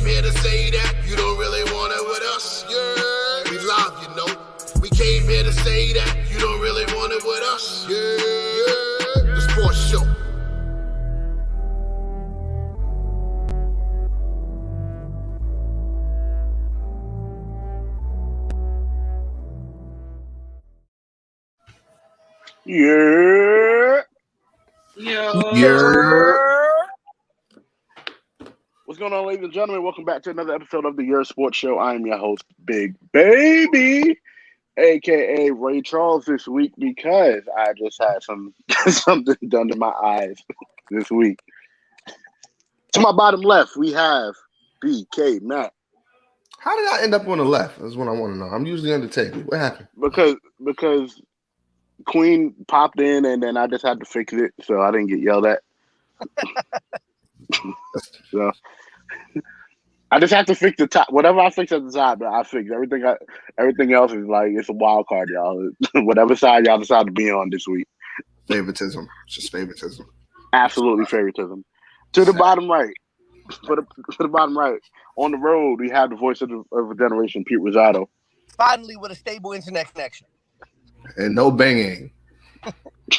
here to say that you don't really want it with us. Yeah, we love you know. We came here to say that you don't really want it with us. Yeah, the sports show. Yeah. Yeah. What's going on, ladies and gentlemen? Welcome back to another episode of the Yerrr Sports Show. I am your host, Big Baby, aka Ray Charles, this week because I just had something done to my eyes this week. To my bottom left, we have BK Matt. How did I end up on the left? That's what I want to know. I'm usually on the table. What happened? Because Queen popped in and then I just had to fix it, so I didn't get yelled at. So I just have to fix the top. Whatever I fix at the top, I fix everything. Everything else is like it's a wild card, y'all. Whatever side y'all decide to be on this week. Favoritism. It's just favoritism. Absolutely favoritism. To the bottom right. To the bottom right. On the road, we have the voice of a generation, Pete Rosado. Finally, with a stable internet connection. And no banging.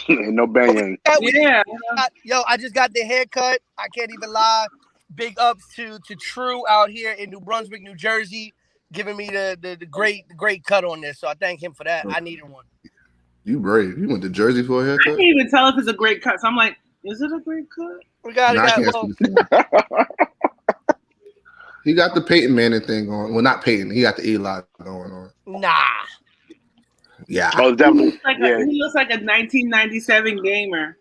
And no banging. Yeah. Yo, I just got the haircut. I can't even lie. Big ups to True out here in New Brunswick, New Jersey, giving me the great cut on this. So I thank him for that. I needed one. You brave. You went to Jersey for a haircut? I can't even tell if it's a great cut. So I'm like, is it a great cut? We got He got the Peyton Manning thing going. Well, not Peyton. He got the Eli going on. Nah. Yeah. Oh, definitely. He looks like a 1997 gamer.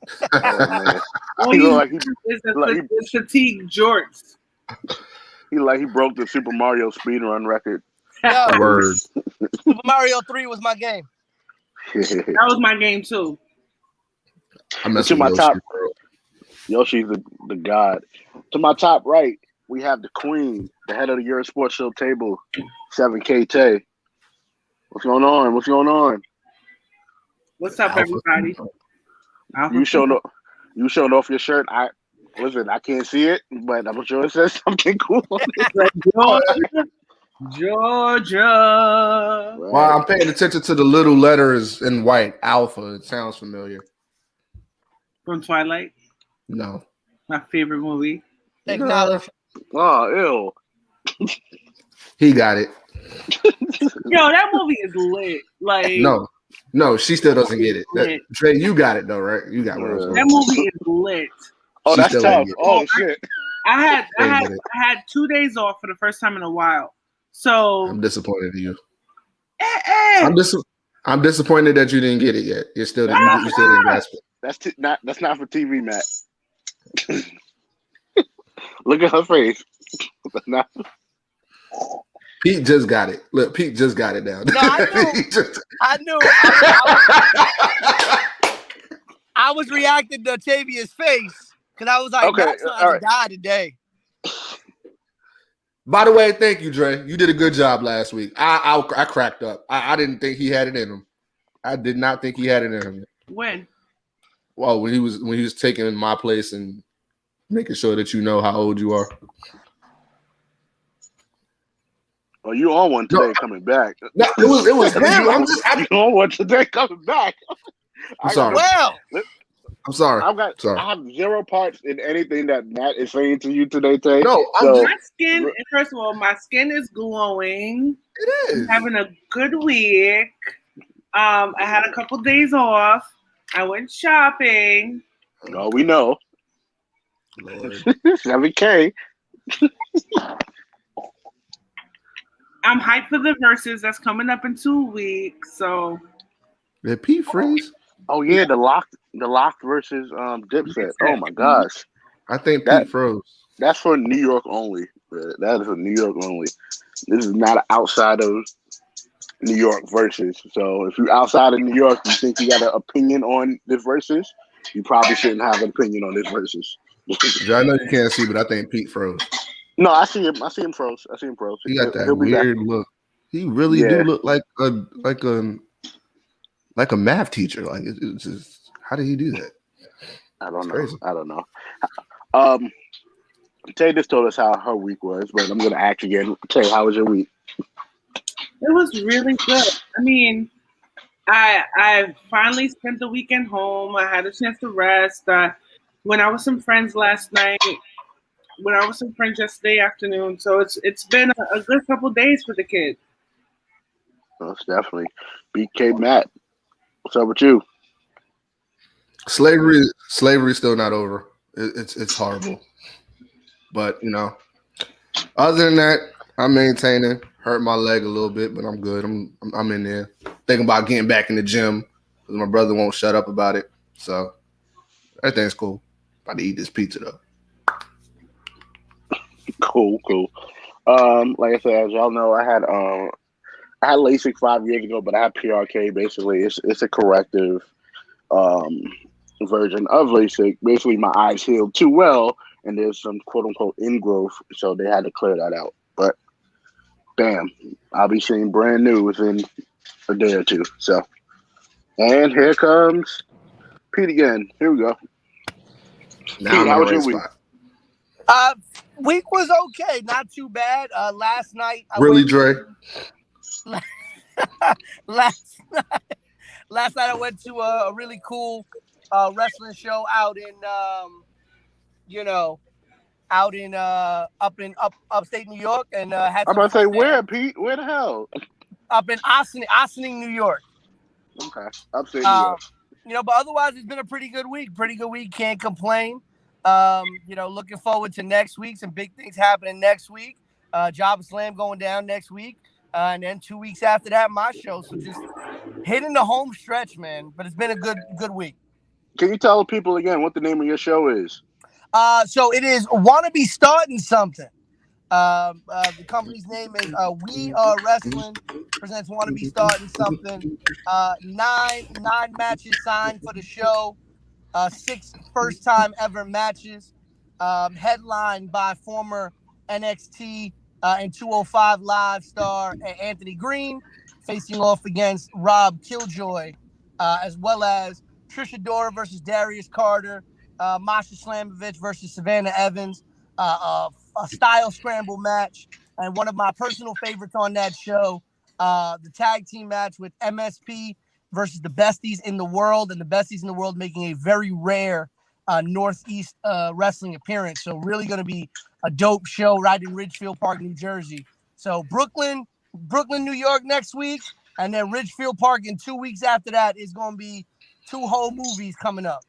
It's fatigue jorts. He broke the Super Mario speedrun record. Yo, Word. Super Mario 3 was my game. That was my game too. To my top, Yoshi's the god. To my top right, we have the Queen, the head of the Yerrr Sports Show table, 7K Tay. What's going on? What's going on? What's up, everybody? You showed off your shirt. I can't see it, but I'm sure it says something cool on it. Georgia. Well, I'm paying attention to the little letters in white. Alpha. It sounds familiar. From Twilight? No. My favorite movie. Acknowledge. Oh, ew. He got it. Yo, that movie is lit. Like No, she still doesn't get it. Trey, you got it though, right? You got what I was That movie is lit. Oh, that's tough. Oh shit. I had 2 days off for the first time in a while. So I'm disappointed in you. I'm disappointed that you didn't get it yet. You still didn't grasp it. That's not for TV, Matt. Look at her face. Pete just got it. Look, Pete just got it down. No, I knew. I was reacting to Tavia's face because I was like, okay, "That's not a guy today." By the way, thank you, Dre. You did a good job last week. I cracked up. I didn't think he had it in him. I did not think he had it in him. When? Well, when he was taking my place and making sure that you know how old you are. Oh, you on one today coming back? No, it was him. You on one today coming back? I'm sorry. I'm sorry. I have 0 parts in anything that Matt is saying to you today, Tay. No, my skin. First of all, my skin is glowing. It is. I'm having a good week. I had a couple days off. I went shopping. Oh, we know. 7K. I'm hyped for the verses that's coming up in 2 weeks. So did Pete freeze? Oh yeah, the locked versus Dipset. Oh my gosh. I think Pete froze. That's for New York only. That is for New York only. This is not outside of New York versus. So if you're outside of New York, you think you got an opinion on this versus, you probably shouldn't have an opinion on this versus. I know you can't see, but I think Pete froze. No, I see him froze. He got that weird look. He really do look like a math teacher. Like it's just, how did he do that? I don't know. Tay just told us how her week was, but I'm gonna ask again. Tay, how was your week? It was really good. I mean, I finally spent the weekend home. I had a chance to rest. Went out with some friends last night. Went out with some friends yesterday afternoon. So it's been a good couple days for the kids. Most definitely. BK Matt. What's up with you? Slavery's still not over. It's horrible. But other than that, I'm maintaining. Hurt my leg a little bit, but I'm good. I'm in there. Thinking about getting back in the gym because my brother won't shut up about it. So everything's cool. About to eat this pizza though. Cool. Like I said, as y'all know, I had LASIK 5 years ago, but I had PRK. Basically, it's a corrective version of LASIK. Basically, my eyes healed too well, and there's some quote unquote ingrowth, so they had to clear that out. But bam, I'll be seeing brand new within a day or two. So, and here comes Pete again. Here we go. Now Pete, I'm how in was the your right week? spot. Week was okay, not too bad. Last night, Really, Dre? last night I went to a really cool wrestling show out in upstate New York, and had I'm some about to say, fun there. where, Pete? Where the hell? Up in Ossining, New York. Okay, upstate New York. But otherwise it's been a pretty good week. Can't complain. Looking forward to next week. Some big things happening next week. Job Slam going down next week. And then 2 weeks after that, my show. So just hitting the home stretch, man. But it's been a good week. Can you tell people again what the name of your show is? So it is Wanna Be Starting Something. The company's name is We Are Wrestling. Presents Wanna Be Starting Something. Nine matches signed for the show. 6 first-time ever matches. Headlined by former NXT and 205 Live star Anthony Green, facing off against Rob Killjoy, as well as Trisha Dora versus Darius Carter, Masha Slamovich versus Savannah Evans, a style scramble match, and one of my personal favorites on that show, the tag team match with MSP versus the Besties in the World, and the Besties in the World making a very rare Northeast wrestling appearance. So really going to be a dope show right in Ridgefield Park, New Jersey. So Brooklyn, New York next week, and then Ridgefield Park in 2 weeks after that is going to be 2 whole movies coming up.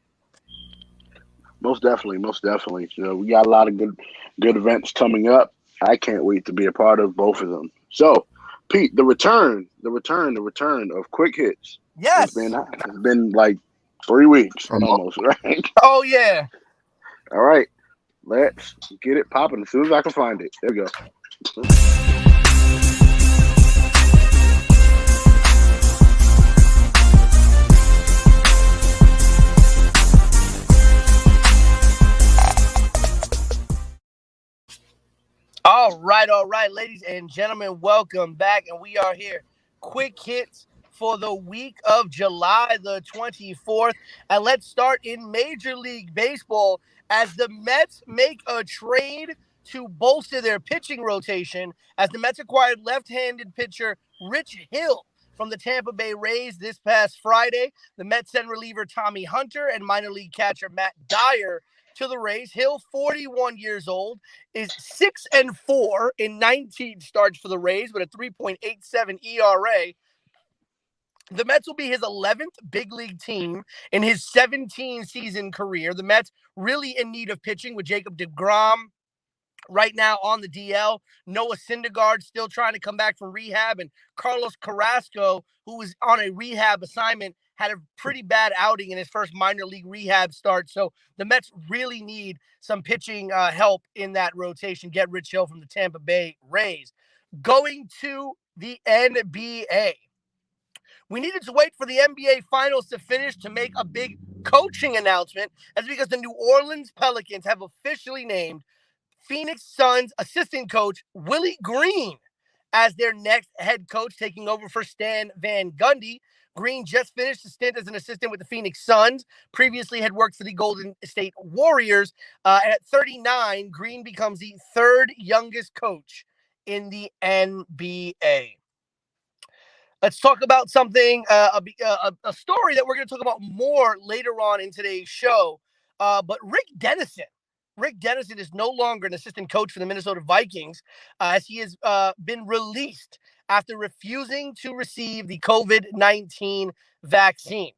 Most definitely. We got a lot of good events coming up. I can't wait to be a part of both of them. So, Pete, the return of Quick Hits. Yes. It's been like 3 weeks almost, right? Oh yeah. All right, let's get it popping as soon as I can find it. There we go. All right, ladies and gentlemen, welcome back, and we are here. Quick hits for the week of July the 24th, and let's start in Major League Baseball as the Mets make a trade to bolster their pitching rotation, as the Mets acquired left-handed pitcher Rich Hill from the Tampa Bay Rays this past Friday. The Mets sent reliever Tommy Hunter and minor league catcher Matt Dyer to the Rays. Hill, 41 years old, is 6-4 in 19 starts for the Rays with a 3.87 ERA. The Mets will be his 11th big league team in his 17-season career. The Mets really in need of pitching with Jacob deGrom right now on the DL. Noah Syndergaard still trying to come back from rehab, and Carlos Carrasco, who was on a rehab assignment, had a pretty bad outing in his first minor league rehab start. So the Mets really need some pitching help in that rotation. Get Rich Hill from the Tampa Bay Rays. Going to the NBA. We needed to wait for the NBA Finals to finish to make a big coaching announcement. That's because the New Orleans Pelicans have officially named Phoenix Suns assistant coach Willie Green as their next head coach, taking over for Stan Van Gundy. Green just finished a stint as an assistant with the Phoenix Suns, previously had worked for the Golden State Warriors. At 39, Green becomes the third youngest coach in the NBA. Let's talk about something, a story that we're going to talk about more later on in today's show. But Rick Dennison is no longer an assistant coach for the Minnesota Vikings, as he has been released after refusing to receive the COVID-19 vaccine.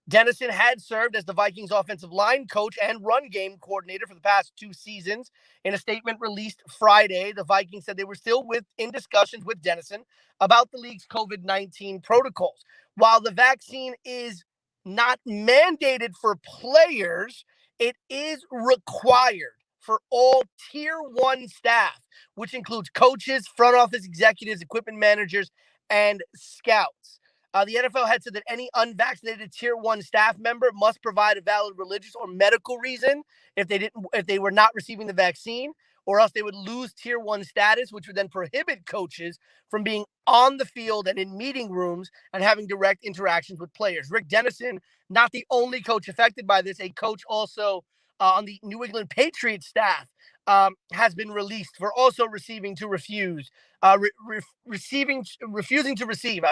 Dennison had served as the Vikings offensive line coach and run game coordinator for the past 2 seasons. In a statement released Friday, the Vikings said they were still in discussions with Dennison about the league's COVID-19 protocols. While the vaccine is not mandated for players, it is required for all Tier 1 staff, which includes coaches, front office executives, equipment managers, and scouts. The NFL had said that any unvaccinated Tier 1 staff member must provide a valid religious or medical reason if they were not receiving the vaccine, or else they would lose Tier 1 status, which would then prohibit coaches from being on the field and in meeting rooms and having direct interactions with players. Rick Dennison, not the only coach affected by this, a coach also on the New England Patriots staff, has been released for also refusing to receive, I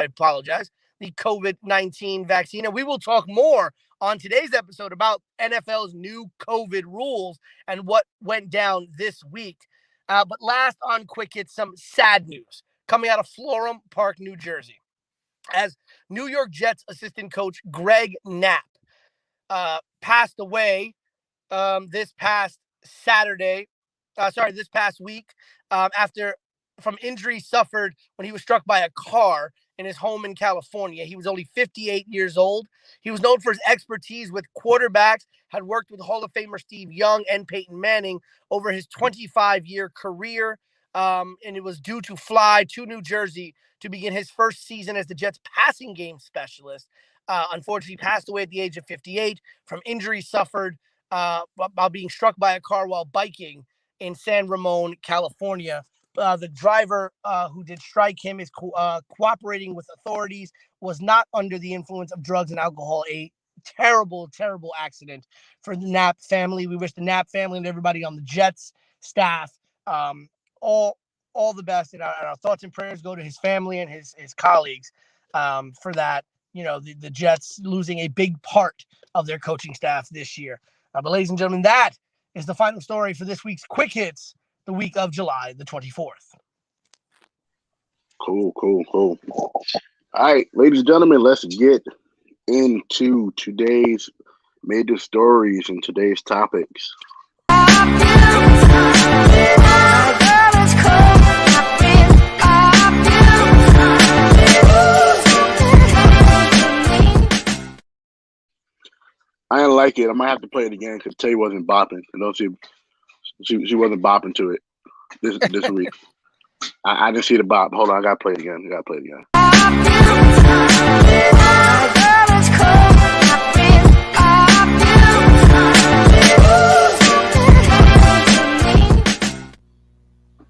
apologize, the COVID-19 vaccine. And we will talk more on today's episode about NFL's new COVID rules and what went down this week. But last on Quick Hits, some sad news coming out of Florham Park, New Jersey, as New York Jets assistant coach Greg Knapp passed away this past week after from injury suffered when he was struck by a car in his home in California. He was only 58 years old. He was known for his expertise with quarterbacks, had worked with Hall of Famer Steve Young and Peyton Manning over his 25-year career, and it was due to fly to New Jersey to begin his first season as the Jets passing game specialist. Unfortunately, passed away at the age of 58 from injury suffered while being struck by a car while biking in San Ramon, California. The driver who did strike him is cooperating with authorities, was not under the influence of drugs and alcohol. A terrible, terrible accident for the Knapp family. We wish the Knapp family and everybody on the Jets staff all the best. And our thoughts and prayers go to his family and his colleagues for that. You know, the Jets losing a big part of their coaching staff this year. But ladies and gentlemen, that is the final story for this week's Quick Hits, the week of July the 24th. Cool. All right, ladies and gentlemen, let's get into today's major stories and today's topics. I didn't like it. I might have to play it again because Tay wasn't bopping. You know, she wasn't bopping to it this week. I didn't see the bop. Hold on, I gotta play it again.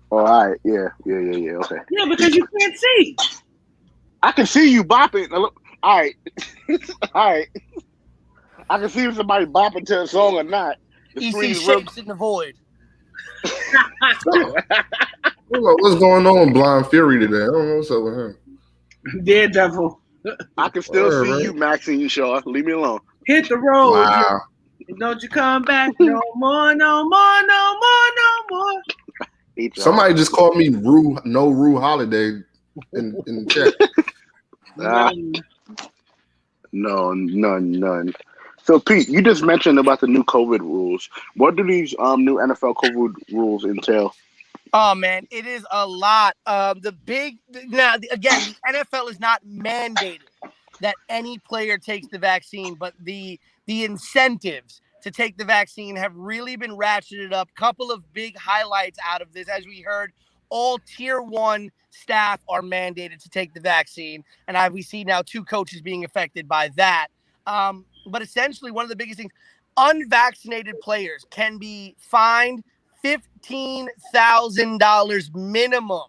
All right, yeah, okay. Yeah, because you can't see. I can see you bopping. All right. I can see if somebody bopping to a song or not. He sees shapes in the void. What's going on, Blind Fury today? I don't know what's up with him. Daredevil. I can still see you, Max and you, Shaw. Leave me alone. Hit the road. Wow. Don't you come back no more. Somebody just called me Rue Holiday in the chat. None. So, Pete, you just mentioned about the new COVID rules. What do these new NFL COVID rules entail? Oh, man, it is a lot. The NFL is not mandated that any player takes the vaccine, but the incentives to take the vaccine have really been ratcheted up. Couple of big highlights out of this. As we heard, all Tier 1 staff are mandated to take the vaccine, and we see now 2 coaches being affected by that. But essentially, one of the biggest things, unvaccinated players can be fined $15,000 minimum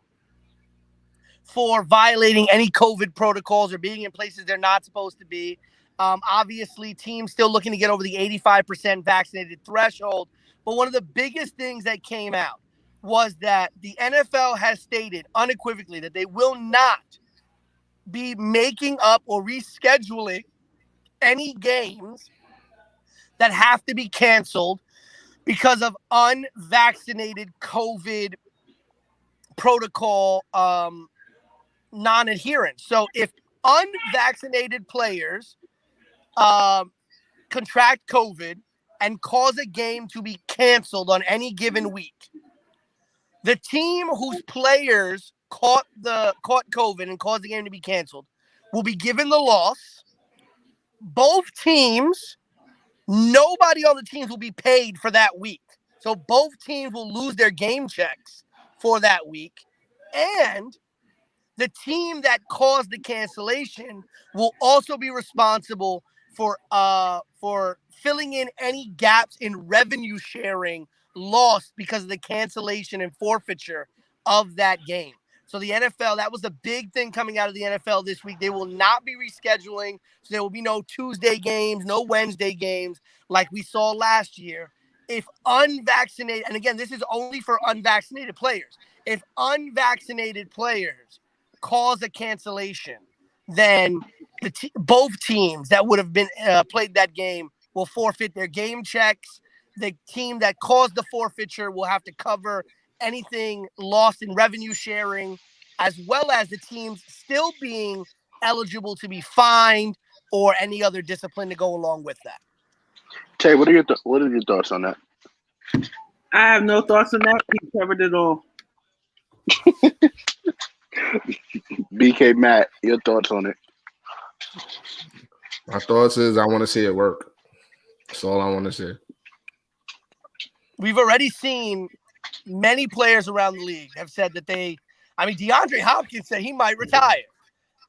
for violating any COVID protocols or being in places they're not supposed to be. Obviously, teams still looking to get over the 85% vaccinated threshold. But one of the biggest things that came out was that the NFL has stated unequivocally that they will not be making up or rescheduling any games that have to be canceled because of unvaccinated COVID protocol non-adherence. So if unvaccinated players contract COVID and cause a game to be canceled on any given week, the team whose players caught COVID and caused the game to be canceled will be given the loss. Both teams, nobody on the teams will be paid for that week. So both teams will lose their game checks for that week. And the team that caused the cancellation will also be responsible for filling in any gaps in revenue sharing lost because of the cancellation and forfeiture of that game. So the NFL, that was the big thing coming out of the NFL this week. They will not be rescheduling. So there will be no Tuesday games, no Wednesday games like we saw last year. If unvaccinated, and again, this is only for unvaccinated players. If unvaccinated players cause a cancellation, then both teams that would have been played that game will forfeit their game checks. The team that caused the forfeiture will have to cover anything lost in revenue sharing, as well as the teams still being eligible to be fined or any other discipline to go along with that. Tay, what are your thoughts on that? I have no thoughts on that. He covered it all. BK Matt, your thoughts on it? My thoughts is I want to see it work. That's all I want to see. We've already seen many players around the league have said that DeAndre Hopkins said he might retire,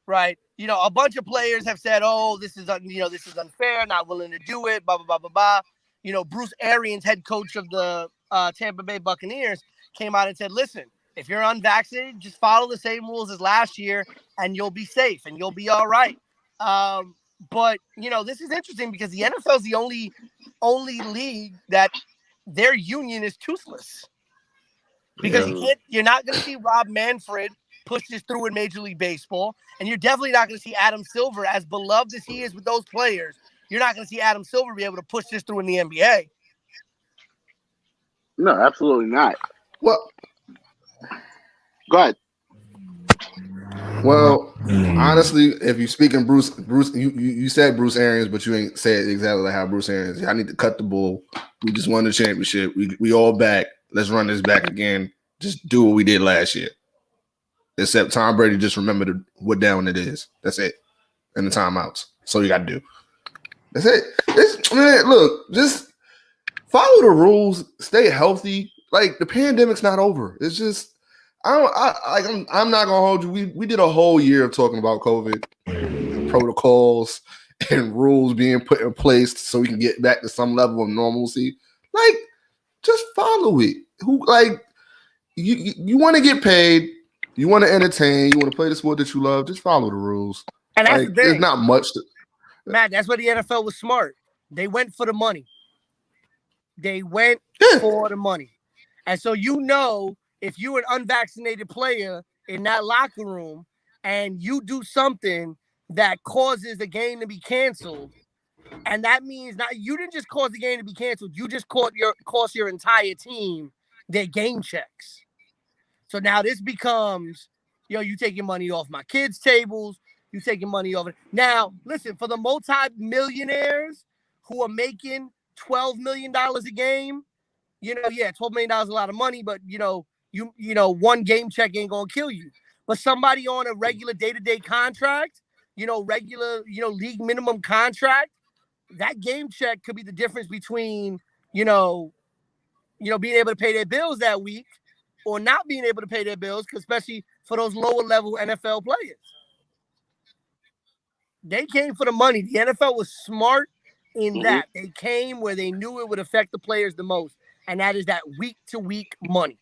right? A bunch of players have said, oh, this is unfair, not willing to do it, blah, blah, blah, blah, blah. Bruce Arians, head coach of the Tampa Bay Buccaneers, came out and said, listen, if you're unvaccinated, just follow the same rules as last year and you'll be safe and you'll be all right. But, this is interesting because the NFL is the only league that their union is toothless. Because you're not going to see Rob Manfred push this through in Major League Baseball, and you're definitely not going to see Adam Silver, as beloved as he is with those players. You're not going to see Adam Silver be able to push this through in the NBA. No, absolutely not. Well, go ahead. Well, honestly, if you're speaking Bruce, you said Bruce Arians, but you ain't say it exactly like how Bruce Arians. I need to cut the bull. We just won the championship. We all back. Let's run this back again. Just do what we did last year. Except Tom Brady just remembered what down it is. That's it. And the timeouts. So you got to do. That's it. Look, just follow the rules. Stay healthy. Like, the pandemic's not over. It's just, I'm not gonna hold you. We did a whole year of talking about COVID and protocols and rules being put in place so we can get back to some level of normalcy. Like, just follow it. You want to get paid, you want to entertain, you want to play the sport that you love, just follow the rules. And that's the thing. There's not much Matt, that's where the NFL was smart. They went for the money. For the money. And so if you're an unvaccinated player in that locker room and you do something that causes the game to be canceled, and that means you didn't just cause the game to be canceled, you just cost your entire team their game checks. So now this becomes, you taking money off my kids' tables, you taking money off it. Now, listen, for the multi-millionaires who are making $12 million a game, $12 million is a lot of money, but one game check ain't gonna kill you. But somebody on a regular day-to-day contract, regular, league minimum contract, that game check could be the difference between, being able to pay their bills that week or not being able to pay their bills, especially for those lower level NFL players. They came for the money. The NFL was smart in that. They came where they knew it would affect the players the most, and that is that week-to-week money.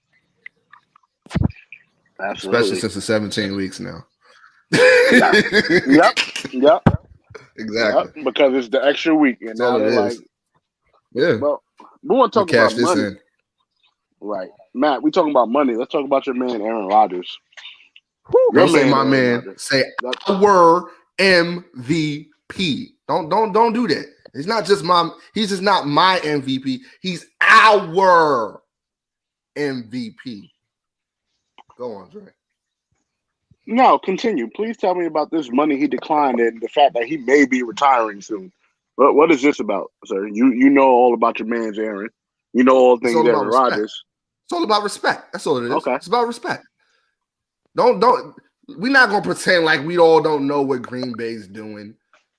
especially since it's 17 weeks now. Yep. Exactly. Yep. Because it's the extra week, and That's now all they're it like, is. Yeah. well, we want to talk cash about this money, in. right? Matt, we talking about money. Let's talk about your man Aaron Rodgers. Don't say my Aaron man. Rodgers. Say our MVP. Don't do that. He's not just he's just not my MVP. He's our MVP. Go on, Dre. No, continue. Please tell me about this money he declined and the fact that he may be retiring soon. What is this about, sir? You know all about your man's Aaron. You know all things Aaron Rodgers. It's all about respect. That's all it is. Okay. It's about respect. Don't we're not gonna pretend like we all don't know what Green Bay's doing.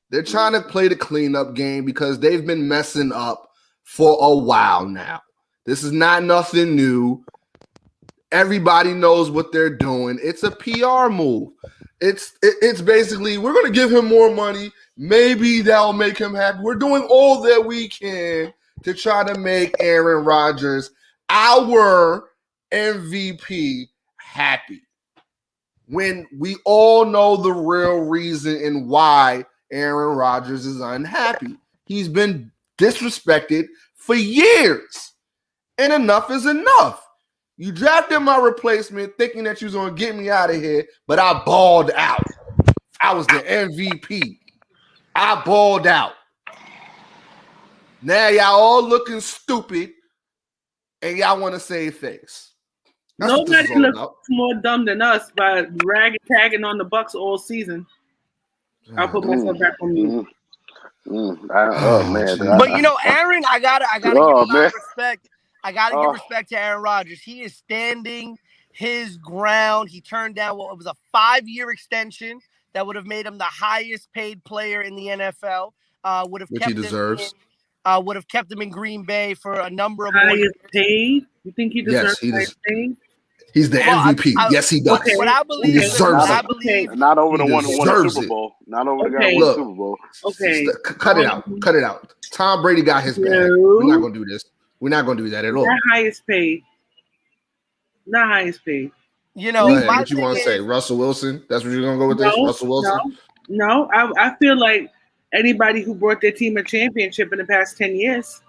They're trying to play the cleanup game because they've been messing up for a while now. This is not nothing new. Everybody knows what they're doing. It's a PR move. It's basically, we're going to give him more money. Maybe that'll make him happy. We're doing all that we can to try to make Aaron Rodgers, our MVP, happy. When we all know the real reason and why Aaron Rodgers is unhappy. He's been disrespected for years. And enough is enough. You drafted my replacement thinking that you was going to get me out of here, but I balled out. I was the MVP. I balled out. Now y'all all looking stupid and y'all want to save face. That's nobody looks more dumb than us by tagging on the Bucks all season. I'll put myself back on mute. Oh man! But you know, Aaron, I gotta give a lot of respect. I gotta give respect to Aaron Rodgers. He is standing his ground. He turned down what was a 5-year extension that would have made him the highest paid player in the NFL. Would have kept him in Green Bay for a number of highest paid. You think he deserves highest paid? He's the MVP. Yes, he does. Okay. What I believe is, not over the one who won the Super Bowl. Not over the guy who won the Super Bowl. Okay. Cut it out. Cut it out. Tom Brady got his bag. We're not going to do this. We're not going to do that at all. Not highest paid. Not highest paid. You know, what you want to say? Russell Wilson? That's what you're going to go with this? Russell Wilson? No. I feel like anybody who brought their team a championship in the past 10 years.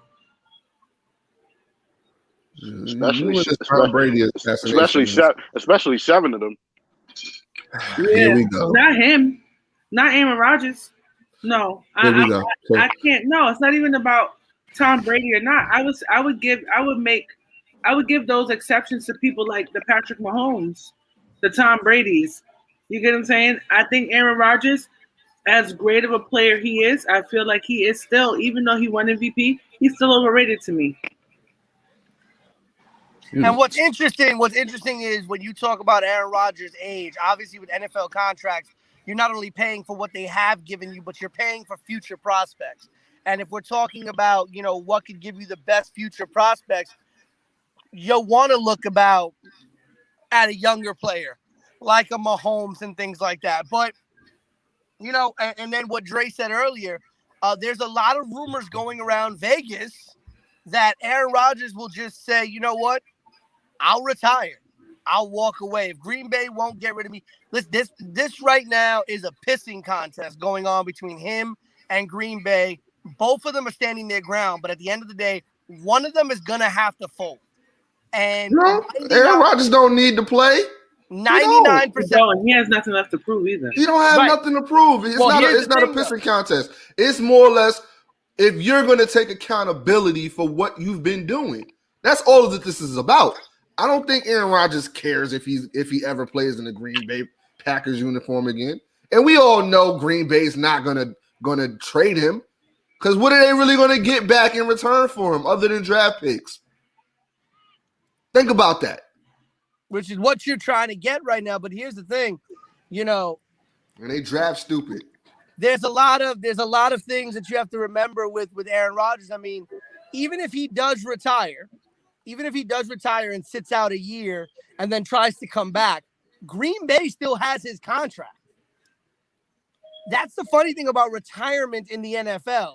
Especially 7 of them. Yeah, here we go. Not him, not Aaron Rodgers. No, I can't. No, it's not even about Tom Brady or not. I would give those exceptions to people like the Patrick Mahomes, the Tom Brady's. You get what I'm saying? I think Aaron Rodgers, as great of a player he is, I feel like he is still, even though he won MVP, he's still overrated to me. And what's interesting is when you talk about Aaron Rodgers' age, obviously with NFL contracts, you're not only paying for what they have given you, but you're paying for future prospects. And if we're talking about, you know, what could give you the best future prospects, you'll want to look about at a younger player like a Mahomes and things like that. But, you know, and then what Dre said earlier, there's a lot of rumors going around Vegas that Aaron Rodgers will just say, you know what? I'll retire. I'll walk away. If Green Bay won't get rid of me, this right now is a pissing contest going on between him and Green Bay. Both of them are standing their ground, but at the end of the day, one of them is gonna have to fold. And Aaron Rodgers don't need to play. 99%. He has nothing left to prove either. He don't have nothing to prove. It's not a pissing contest. It's more or less if you're going to take accountability for what you've been doing. That's all that this is about. I don't think Aaron Rodgers cares if he ever plays in the Green Bay Packers uniform again. And we all know Green Bay's not gonna trade him because what are they really going to get back in return for him other than draft picks? Think about that. Which is what you're trying to get right now. But here's the thing, you know, and they draft stupid. There's a lot of things that you have to remember with Aaron Rodgers. I mean, even if he does retire and sits out a year and then tries to come back, Green Bay still has his contract. That's the funny thing about retirement in the NFL.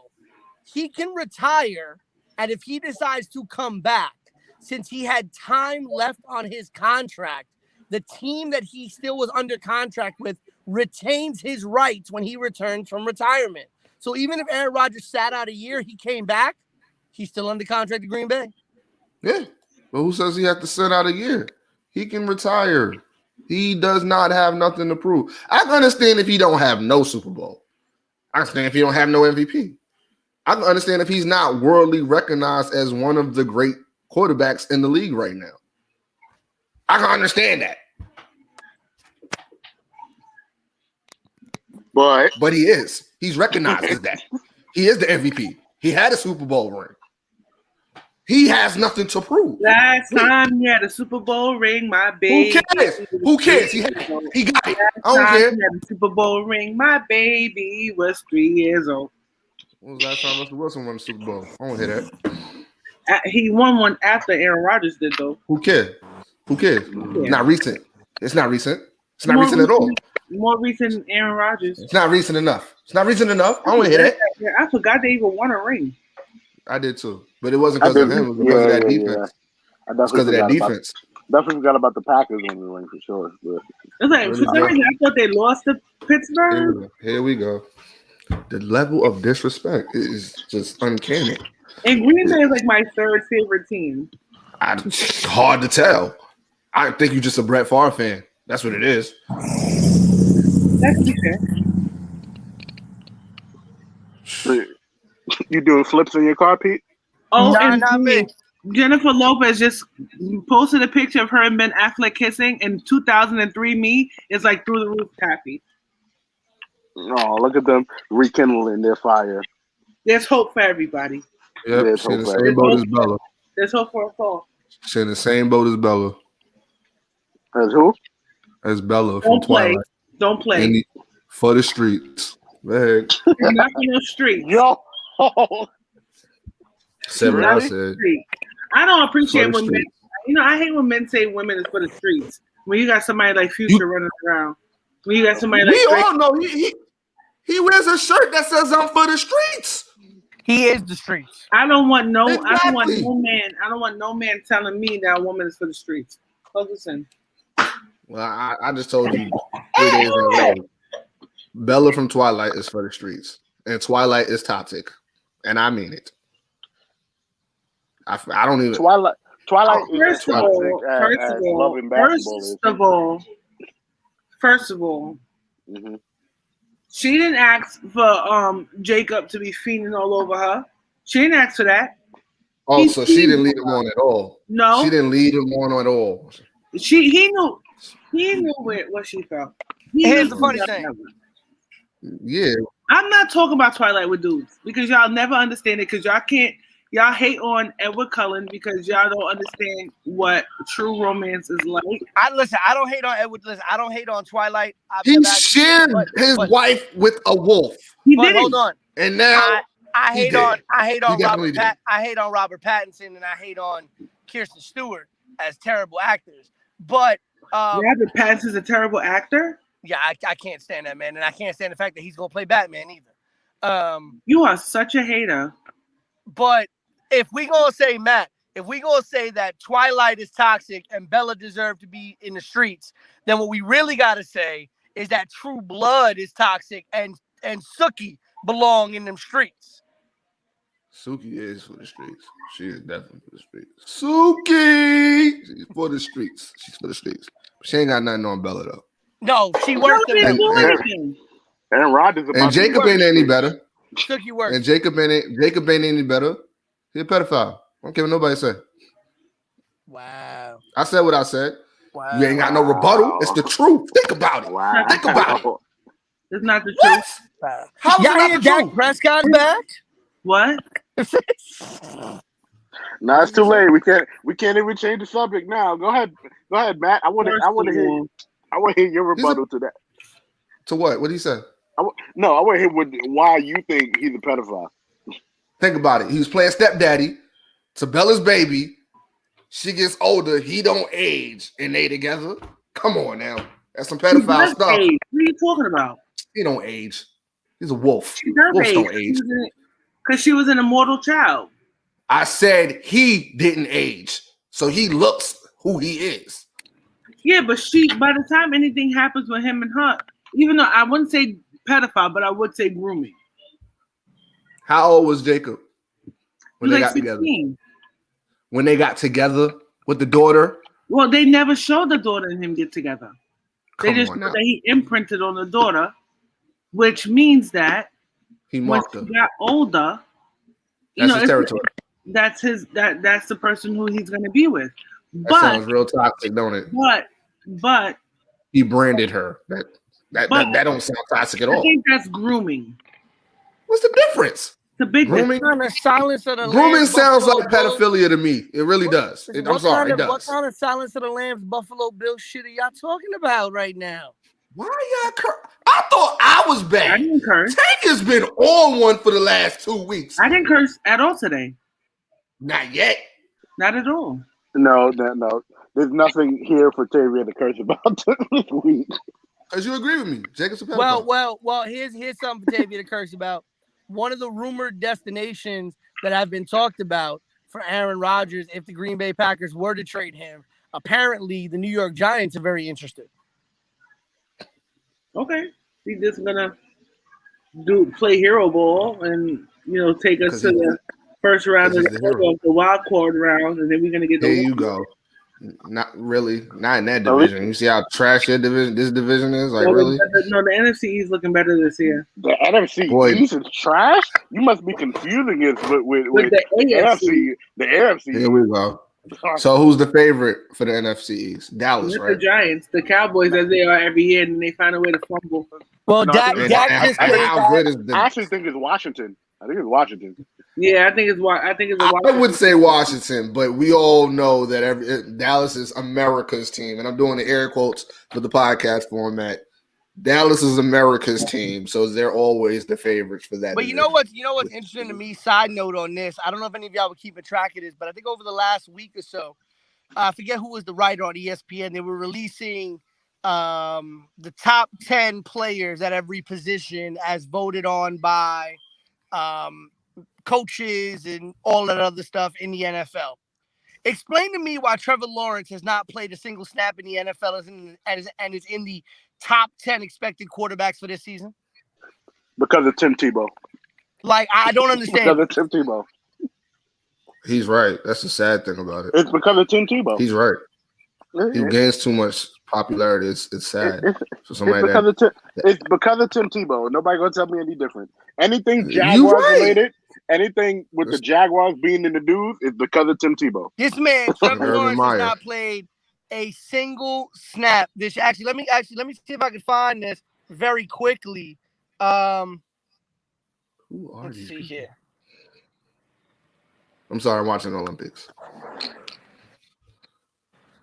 He can retire, and if he decides to come back, since he had time left on his contract, the team that he still was under contract with retains his rights when he returns from retirement. So even if Aaron Rodgers sat out a year, he came back, he's still under contract to Green Bay. Yeah. But who says he has to sit out a year? He can retire. He does not have nothing to prove. I can understand if he don't have no Super Bowl. I understand if he don't have no MVP. I can understand if he's not worldly recognized as one of the great quarterbacks in the league right now. I can understand that. But he is. He's recognized as that. He is the MVP. He had a Super Bowl ring. He has nothing to prove. Last time he had a Super Bowl ring, my baby. Who cares? He got it. I don't care. He had a Super Bowl ring, my baby was 3 years old. When was the last time Russell Wilson won the Super Bowl? I don't hear that. He won one after Aaron Rodgers did, though. Who cares? Yeah. Not recent. It's not recent. It's not recent at all. More recent than Aaron Rodgers. It's not recent enough. I don't want to hear that. Yeah, I forgot they even won a ring. I did too. But it wasn't because of him. It was because of that defense. I definitely Because of that defense. Definitely forgot about the Packers winning the ring for sure. But It's like, for some reason, I thought they lost to Pittsburgh. Here we go. The level of disrespect is just uncanny. And Green Bay is like my third favorite team. It's hard to tell. I think you're just a Brett Favre fan. That's what it is. That's okay. you doing flips in your car, Pete? Oh, Nah, and not me. Jennifer Lopez just posted a picture of her and Ben Affleck kissing, and 2003 me is like through the roof happy. Oh, look at them rekindling their fire. There's hope for everybody. Yep, There's she in the hope, same boat as Bella. There's hope for us all. She in the same boat as Bella. As who? As Bella from Don't play. Twilight. Don't play. And for the streets. Go ahead. It's not for no street. Yo. Said what I said. I don't appreciate For the when men, streets. I hate when men say women is for the streets. When you got somebody like Future running around. When you got somebody like We Drake, all know he wears a shirt that says I'm for the streets. He is the streets. I don't want no man. I Exactly. don't want no man telling me that a woman is for the streets. Focus in. Well, I just told you 3 days in a row. Bella from Twilight is for the streets. And Twilight is toxic. And I mean it. I don't even Twilight First of all, mm-hmm. she didn't ask for Jacob to be fiending all over her. She didn't ask for that. Oh, so she didn't lead him on at all. No, She didn't lead him on at all. he knew what she felt. Here's the funny thing. Yeah. I'm not talking about Twilight with dudes because y'all never understand it because y'all hate on Edward Cullen because y'all don't understand what true romance is like. I don't hate on Edward. Listen, I don't hate on Twilight. He shared his wife with a wolf. He But did hold it. on. And now I he hate did. on He definitely did. I hate on Robert Pattinson and I hate on Kirsten Stewart as terrible actors. But Robert Pattinson's a terrible actor. yeah, I can't stand that man, and I can't stand the fact that he's gonna play Batman either. You are such a hater. But if we gonna say that Twilight is toxic and Bella deserved to be in the streets, then what we really gotta say is that True Blood is toxic and Sookie belong in them streets. Suki is for the streets. She is definitely for the streets. Suki! She's for the streets. She's for the streets. She ain't got nothing on Bella though. No, she worse than Didn't them. do anything. Aaron Rodgers about And to be Jacob worse. ain't any better. Sookie worse. And Jacob ain't any better. He a pedophile. I don't care what nobody say. Wow. I said what I said. Wow. You ain't got no rebuttal. It's the truth. Think about it. Wow. Think about it. It's not the What? truth. Wow. How is it Y'all not hear the Dak truth? Prescott back? What? No, it's too late. We can't even change the subject now. Go ahead, Matt. I want to hear your rebuttal to that. To what? What did he say? I want to hear why you think he's a pedophile. Think about it. He was playing stepdaddy to Bella's baby. She gets older. He don't age, and they together. Come on now. That's some pedophile stuff. Age. What are you talking about? He don't age. He's a wolf. She's her Wolves age. don't age. Because she was an immortal child. I said he didn't age, so he looks who he is. Yeah, but by the time anything happens with him and her, even though I wouldn't say pedophile, but I would say grooming. How old was Jacob when they got 16. together? When they got together with the daughter? Well, they never showed the daughter and him get together. They just showed that he imprinted on the daughter, which means that he marked when her. he got older, That's his territory. That's the person who he's going to be with. That sounds real toxic, don't it? But he branded her. That don't sound toxic at all. I think that's grooming. What's the difference? The big grooming. Silence of the Grooming sounds Buffalo like pedophilia to me. It really does. I'm sorry, it does. What kind of Silence of the Lambs, Buffalo Bill shit are y'all talking about right now? Why are y'all I thought I was bad. I didn't curse. Tank has been on one for the last 2 weeks. I didn't curse at all today. Not yet. Not at all. No. There's nothing here for Tavia to curse about this week. Because you agree with me. Jacob's a pedophile. Well, here's something for Tavia to curse about. One of the rumored destinations that have been talked about for Aaron Rodgers, if the Green Bay Packers were to trade him, apparently the New York Giants are very interested. Okay. He's just gonna play hero ball and take us to the first round of the wild card round, and then we're gonna get there you go. Not really, not in that division. You see how trash this division is? Like, really? No, the NFC is looking better this year. The NFC East is trash? You must be confusing it with the AFC. The AFC. Here we go. So who's the favorite for the NFC East? Dallas, right? The Giants. The Cowboys, as they are every year, and they find a way to fumble. Well, Dak just I actually think it's Washington. I think it's Washington. Yeah, I think it's Washington. I would say Washington, but we all know that Dallas is America's team, and I'm doing the air quotes for the podcast format. Dallas is America's team, so they're always the favorites for that. But you know what's interesting to me? Side note on this, I don't know if any of y'all were keeping track of this, but I think over the last week or so, I forget who was the writer on ESPN. They were releasing the top 10 players at every position as voted on by coaches and all that other stuff in the NFL. Explain to me why Trevor Lawrence has not played a single snap in the NFL and is in the top 10 expected quarterbacks for this season. Because of Tim Tebow. Like, I don't understand. Because of Tim Tebow. He's right. That's the sad thing about it. It's because of Tim Tebow. He's right. He gains too much popularity. It's sad. It's because of Tim Tebow. Nobody gonna tell me any different. Anything Jaguars related, anything with the Jaguars being in the news is because of Tim Tebow. This man, Trevor Lawrence, has not played a single snap. Let me see if I can find this very quickly. Let's see here. I'm sorry, I'm watching the Olympics.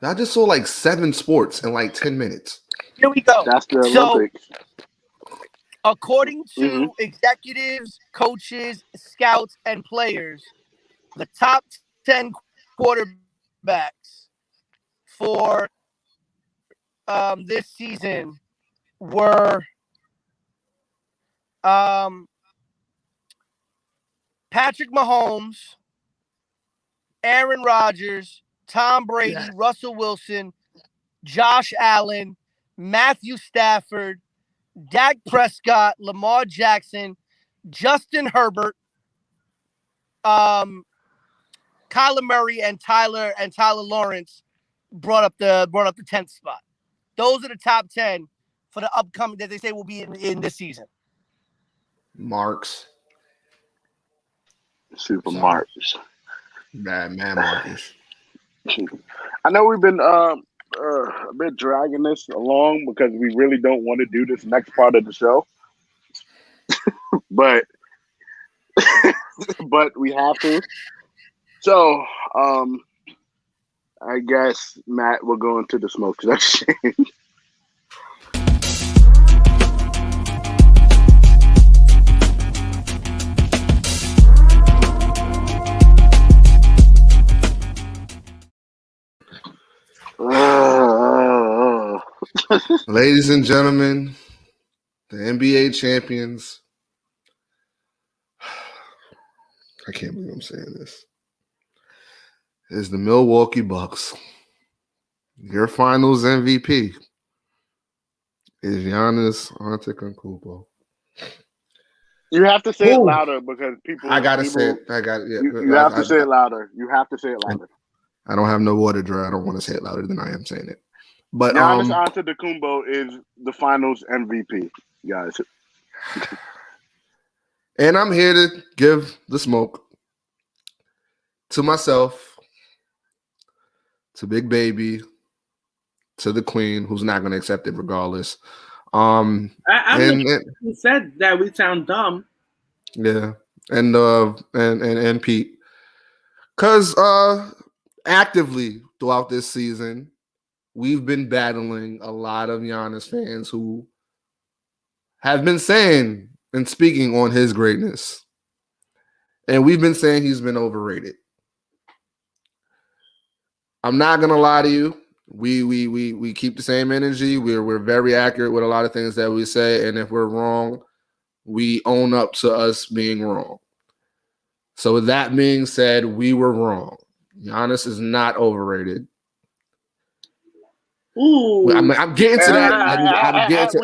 I just saw like 7 sports in like 10 minutes. Here we go. That's the Olympics. According to executives, coaches, scouts, and players, the top 10 quarterbacks for this season were Patrick Mahomes, Aaron Rodgers, Tom Brady, Russell Wilson, Josh Allen, Matthew Stafford, Dak Prescott, Lamar Jackson, Justin Herbert, Kyler Murray, and Tyler Lawrence brought up the 10th spot. Those are the top 10 for the upcoming that they say will be in this season. Marks. Super Marks. Man, Marcus. I know we've been a bit dragging this along because we really don't want to do this next part of the show. but we have to. So, I guess, Matt, we'll go into the smoke section. Ladies and gentlemen, the NBA champions. I can't believe I'm saying this. Is the Milwaukee Bucks. Your finals MVP is Giannis Antetokounmpo. You have to say it louder because people. I gotta people, say it. I got. Yeah, you have to say it louder. You have to say it louder. I don't have no water dry. I don't want to say it louder than I am saying it. But Giannis Antetokounmpo is the finals MVP, guys. And I'm here to give the smoke to myself, to Big Baby, to the Queen, who's not going to accept it regardless. I'm who said that we sound dumb. Yeah, and Pete, because actively throughout this season, we've been battling a lot of Giannis fans who have been saying and speaking on his greatness. And we've been saying he's been overrated. I'm not gonna lie to you. We keep the same energy. We're very accurate with a lot of things that we say, and if we're wrong, we own up to us being wrong. So with that being said, we were wrong. Giannis is not overrated. Ooh, I'm getting to that.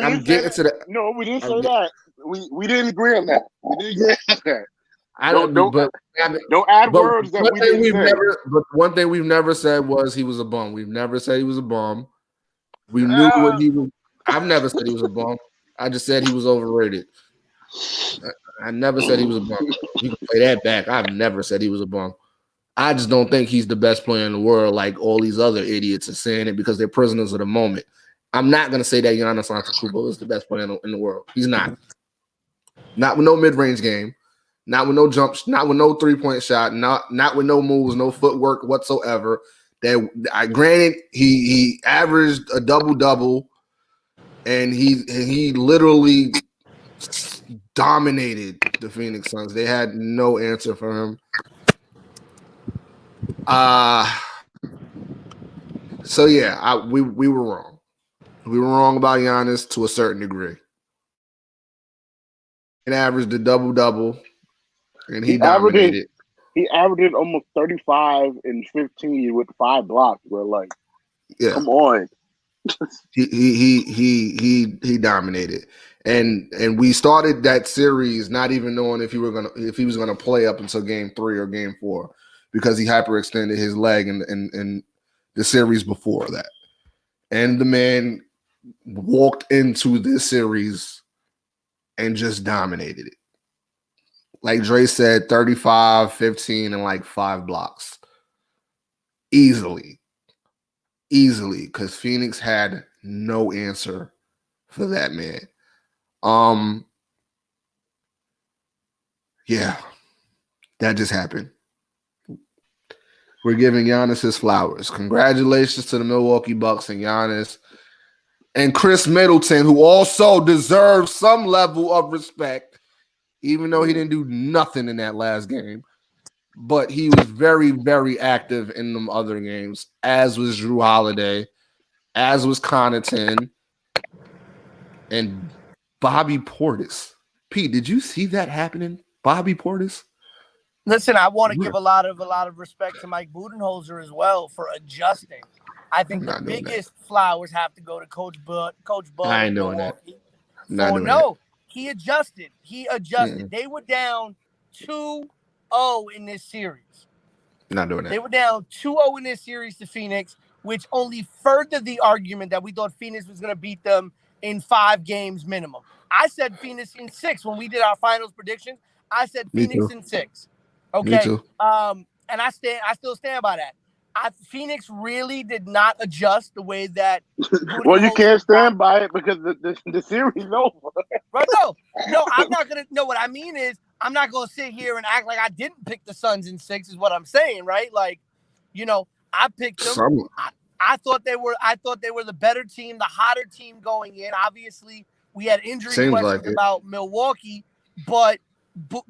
I'm getting to that. No, we didn't say that. We didn't agree on that. We didn't agree on that. Don't add words that we didn't say. But one thing we've never said was he was a bum. We've never said he was a bum. We knew what he was. I've never said he was a bum. I just said he was overrated. I never said he was a bum. You can play that back. I've never said he was a bum. I just don't think he's the best player in the world like all these other idiots are saying it because they're prisoners of the moment. I'm not going to say that Giannis Antetokounmpo is the best player in the world. He's not. Not with no mid-range game. Not with no jumps. Not with no three-point shot. Not with no moves, no footwork whatsoever. Granted, he averaged a double-double, and he literally dominated the Phoenix Suns. They had no answer for him. So yeah, we were wrong. We were wrong about Giannis to a certain degree. He averaged a double-double, and he dominated. He averaged almost 35 and 15 with 5 blocks. We're like, come on. he dominated. And we started that series not even knowing if he was gonna play up until game 3 or game 4 because he hyperextended his leg in the series before that. And the man walked into this series and just dominated it. Like Dre said, 35, 15, and like 5 blocks. Easily, because Phoenix had no answer for that man. Yeah, that just happened. We're giving Giannis his flowers. Congratulations to the Milwaukee Bucks and Giannis and Chris Middleton, who also deserves some level of respect, even though he didn't do nothing in that last game. But he was very, very active in them other games, as was Drew Holiday, as was Connaughton, and Bobby Portis. Pete, did you see that happening? Bobby Portis? Listen, I want to give a lot of respect to Mike Budenholzer as well for adjusting. I think the biggest flowers have to go to Coach Bud. I know that. He adjusted. Mm-hmm. They were down 2-0 in this series. Not doing that. They were down 2-0 in this series to Phoenix, which only furthered the argument that we thought Phoenix was going to beat them in 5 games minimum. I said Phoenix in 6 when we did our finals predictions. I said Phoenix in 6. Okay. Me too. And I still stand by that. Phoenix really did not adjust the way that. Well, you can't stand by it because the series is over. Right? No, I'm not gonna. No, what I mean is, I'm not gonna sit here and act like I didn't pick the Suns in 6. Is what I'm saying, right? Like, I picked them. I thought they were the better team, the hotter team going in. Obviously, we had injury questions about Milwaukee, but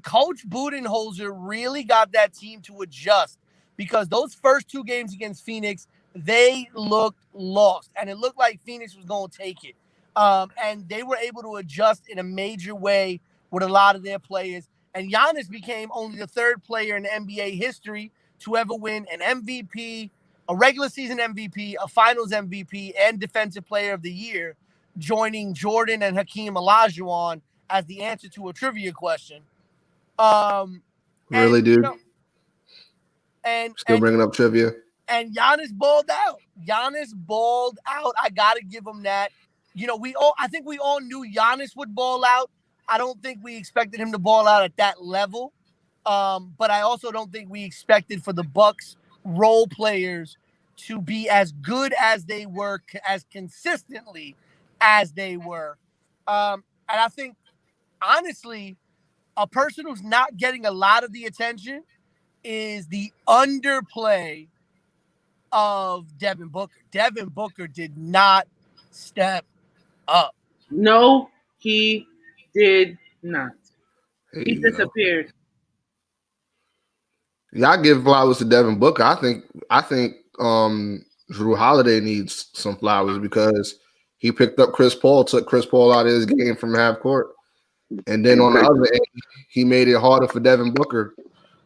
Coach Budenholzer really got that team to adjust. Because those first 2 games against Phoenix, they looked lost. And it looked like Phoenix was going to take it. And they were able to adjust in a major way with a lot of their players. And Giannis became only the 3rd player in NBA history to ever win an MVP, a regular season MVP, a finals MVP, and defensive player of the year, joining Jordan and Hakeem Olajuwon as the answer to a trivia question. Really, dude? Still bringing up trivia? And Giannis balled out. I gotta give him that. I think we all knew Giannis would ball out. I don't think we expected him to ball out at that level. But I also don't think we expected for the Bucks role players to be as good as they were, as consistently as they were. And I think, honestly, a person who's not getting a lot of the attention is the underplay of Devin Booker. Devin Booker did not step up. No, he did not. He disappeared. Y'all give flowers to Devin Booker. I think Drew Holiday needs some flowers because he picked up Chris Paul, took Chris Paul out of his game from half court. And then on the other end, he made it harder for Devin Booker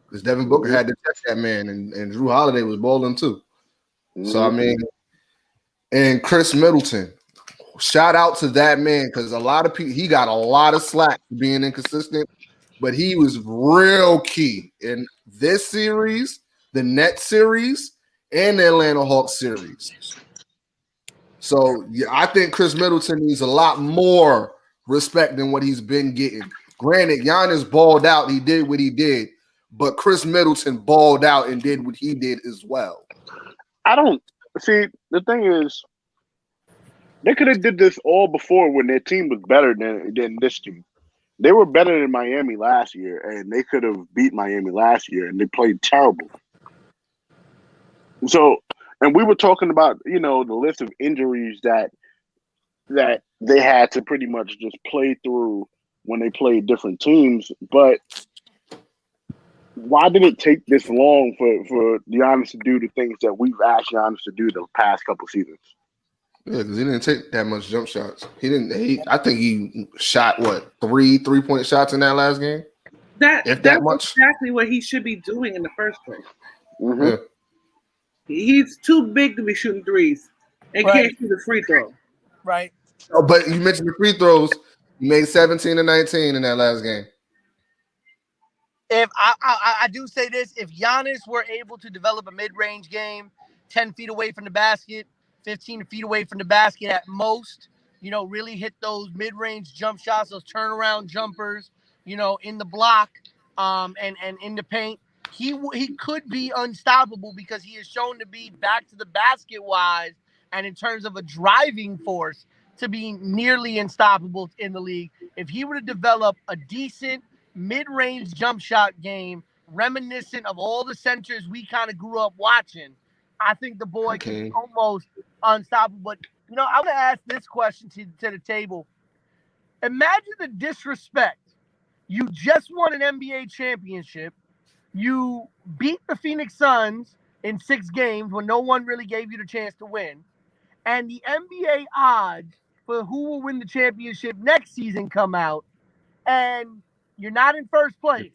because Devin Booker had to test that man, and Drew Holiday was balling too. So, I mean, and Chris Middleton, shout out to that man because a lot of people, he got a lot of slack for being inconsistent, but he was real key in this series, the Nets series, and the Atlanta Hawks series. So, yeah, I think Chris Middleton needs a lot more respect than what he's been getting. Granted, Giannis balled out. He did what he did. But Chris Middleton balled out and did what he did as well. I don't see. The thing is, they could have did this all before when their team was better than this team. They were better than Miami last year, and they could have beat Miami last year, and they played terrible. So, and we were talking about, the list of injuries that they had to pretty much just play through when they played different teams. But why did it take this long for Giannis to do the things that we've asked Giannis to do the past couple seasons? Yeah, because he didn't take that much jump shots. I think he shot three-point shots in that last game. That's exactly what he should be doing in the first place. Mm-hmm. Yeah. He's too big to be shooting threes and can't shoot a free throw. Right. Oh, but you mentioned the free throws. He made 17 and 19 in that last game. If I do say this, if Giannis were able to develop a mid-range game, 10 feet away from the basket, 15 feet away from the basket at most, really hit those mid-range jump shots, those turnaround jumpers, in the block, and in the paint, he could be unstoppable because he is shown to be back to the basket wise and in terms of a driving force to be nearly unstoppable in the league. If he were to develop a decent mid-range jump shot game reminiscent of all the centers we kind of grew up watching, I think the boy can be almost unstoppable. But, I want to ask this question to the table. Imagine the disrespect. You just won an NBA championship. You beat the Phoenix Suns in 6 games when no one really gave you the chance to win. And the NBA odds for who will win the championship next season come out. And you're not in first place.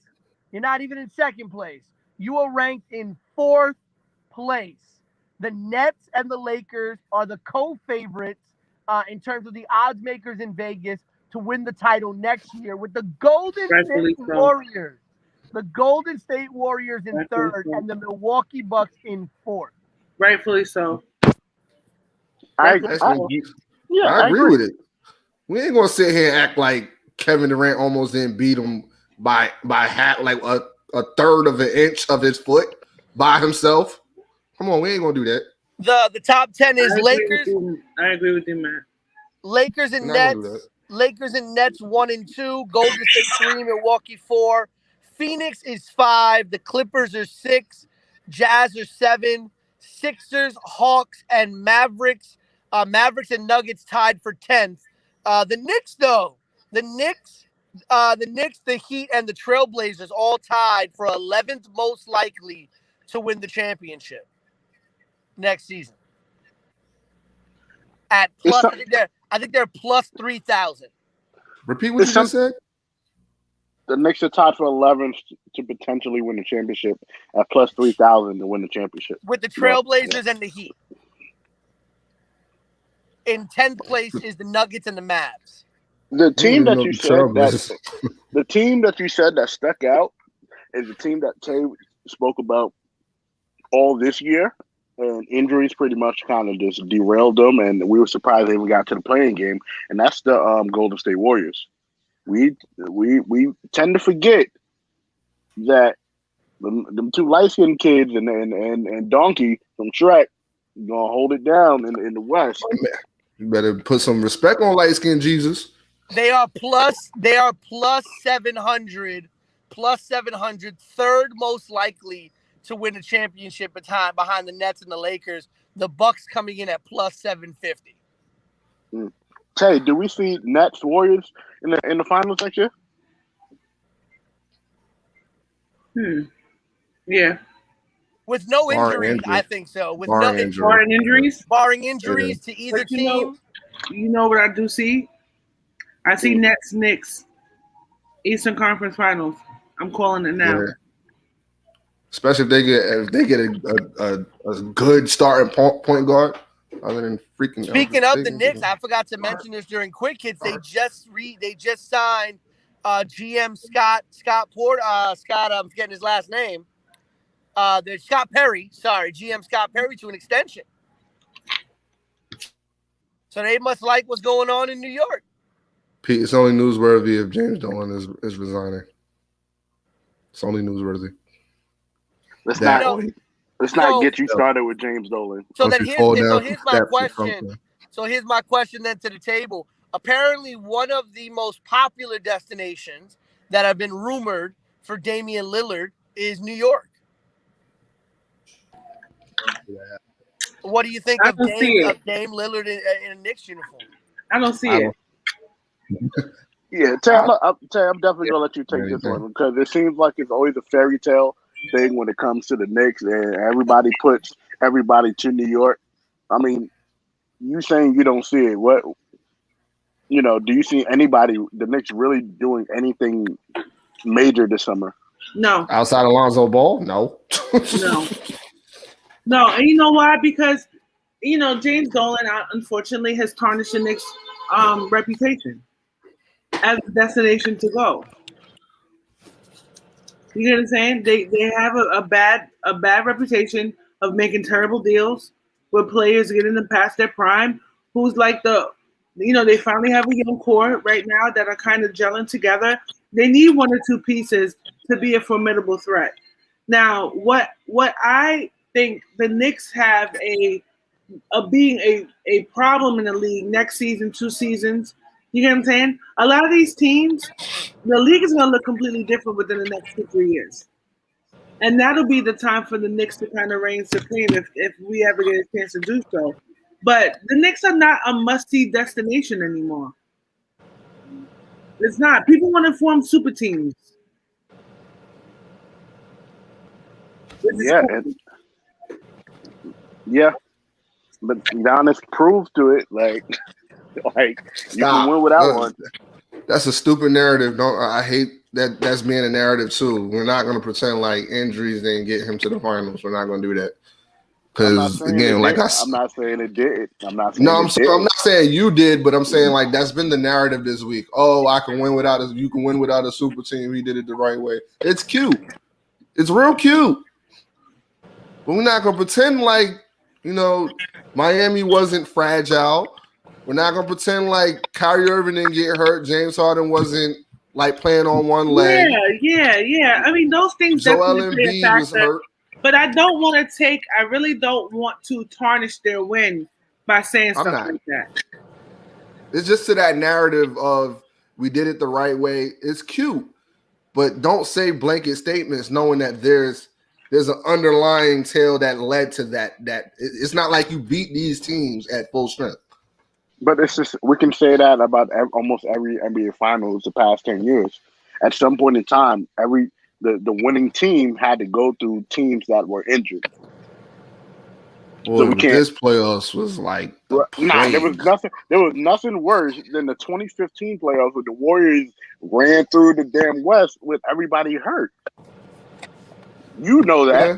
You're not even in second place. You are ranked in 4th place. The Nets and the Lakers are the co-favorites in terms of the odds makers in Vegas to win the title next year with the Golden State Warriors. The Golden State Warriors in 3rd and the Milwaukee Bucks in 4th. Rightfully so. I agree with it. We ain't gonna sit here and act like Kevin Durant almost didn't beat him by half, like a third of an inch of his foot by himself. Come on, we ain't gonna do that. The top 10 is Lakers. I agree with you, man. Lakers and Nets. Lakers and Nets 1 and 2. Golden State 3. Milwaukee 4. Phoenix is 5. The Clippers are 6. Jazz are 7. Sixers, Hawks, and Mavericks. Mavericks and Nuggets tied for 10th. The Knicks, though. The Knicks, the Heat, and the Trailblazers all tied for 11th most likely to win the championship next season. At plus, I think they're plus 3,000. Repeat what you just said. The Knicks are tied for 11th to potentially win the championship at plus 3,000 to win the championship. With the Trailblazers and the Heat. In 10th place is the Nuggets and the Mavs. The team that know you the said Trailblazers. the team that you said that stuck out is the team that Tay spoke about all this year, and injuries pretty much kind of just derailed them, and we were surprised they even got to the playing game, and that's the Golden State Warriors. We tend to forget that them two light-skinned kids and Donkey from Shrek gonna hold it down in the West. You better put some respect on light skin Jesus. They are plus 700, third most likely to win the championship behind the Nets and the Lakers. The Bucks coming in at plus 750. Tay, do we see Nets Warriors in the finals next year? Yeah. With no Barring injuries, injury. I think so. With Barring no injury. barring injuries to either But team. You know what I do see? I see Nets Knicks Eastern Conference Finals. I'm calling it now. Yeah. Especially if they get a good starting point guard, other than freaking. Speaking of the Knicks, I forgot to mention this during Quick Hits. They just signed GM Scott Porter. Scott, I'm forgetting his last name. There's Scott Perry. Sorry, GM Scott Perry to an extension. So they must like what's going on in New York. Pete, it's only newsworthy if James Dolan is resigning. It's only newsworthy. Let's not get you started with James Dolan. So then here's my question. So here's my question then to the table. Apparently, one of the most popular destinations that have been rumored for Damian Lillard is New York. What do you think of Dame Lillard in a Knicks uniform? I don't see it. Yeah, Tay, I'm definitely gonna let you take this one because it seems like it's always a fairy tale thing when it comes to the Knicks, and everybody puts everybody to New York. I mean, you saying you don't see it? What, do you see the Knicks really doing anything major this summer? No. Outside Alonzo Ball, no. No, and you know why? Because James Dolan unfortunately has tarnished the Knicks' reputation as a destination to go. You know what I'm saying? They have a bad reputation of making terrible deals with players getting them past their prime. Who's like they finally have a young core right now that are kind of gelling together. They need one or two pieces to be a formidable threat. Now, what I think the Knicks have being a problem in the league next season, 2 seasons. You get what I'm saying? A lot of these teams, the league is going to look completely different within the next 2-3 years. And that'll be the time for the Knicks to kind of reign supreme if we ever get a chance to do so. But the Knicks are not a must-see destination anymore. It's not. People want to form super teams. Yeah, but Giannis proved to it. Like you can win without one. That's a stupid narrative. I hate that. That's being a narrative too. We're not going to pretend like injuries didn't get him to the finals. We're not going to do that. Because again, I'm not saying it did. I'm not saying you did, but I'm saying like that's been the narrative this week. Oh, you can win without a super team. He did it the right way. It's cute. It's real cute. But we're not going to pretend like, Miami wasn't fragile. We're not going to pretend like Kyrie Irving didn't get hurt. James Harden wasn't like playing on one leg. Yeah. I mean, those things Joel definitely Embiid was hurt. But I really don't want to tarnish their win by saying stuff like that. It's just to that narrative of we did it the right way. It's cute. But don't say blanket statements knowing that there's an underlying tale that led to that. That it's not like you beat these teams at full strength. But it's just we can say that about almost every NBA Finals the past 10 years. At some point in time, the winning team had to go through teams that were injured. Boy, So we but can't. this playoffs was like the Nah, there was plague. nothing worse than the 2015 playoffs where the Warriors ran through the damn West with everybody hurt. You know that. Yeah,